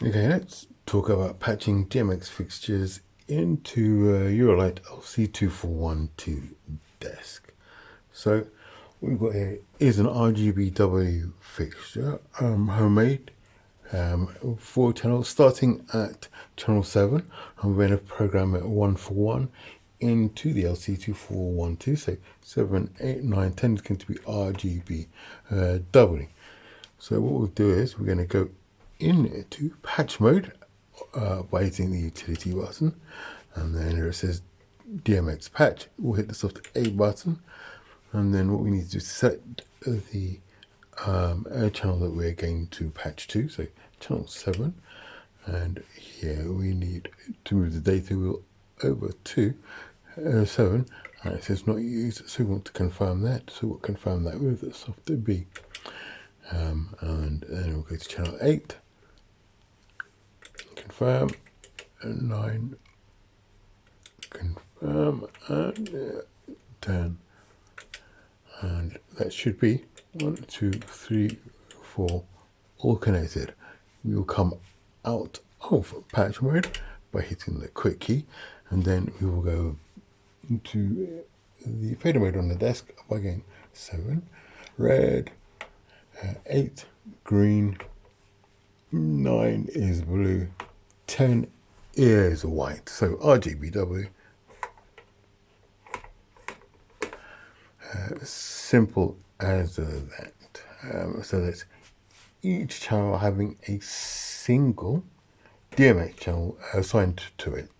Okay, let's talk about patching DMX fixtures into Eurolight LC2412 desk. So what we've got here is an RGBW fixture, homemade, 4 channels, starting at channel 7. I'm going to program it 1 for 1 into the LC2412. So 7, 8, 9, 10 is going to be RGBW. So what we'll do is we're going to go into patch mode by hitting the utility button, and then here it says DMX patch. We'll hit the soft A button, and then what we need to do is set the channel that we're going to patch to, so channel 7, and here we need to move the data wheel over to 7, and it says not used, so we want to confirm that, so we'll confirm that with the soft B. And then we'll go to channel 8, confirm, and 9, confirm, and 10. And that should be 1, 2, 3, 4, all connected. We will come out of patch mode by hitting the quick key, and then we will go into the fader mode on the desk by going 7, red, 8, green, 9 is blue, 10 is white. So RGBW. Simple as that. So that's each channel having a single DMX channel assigned to it.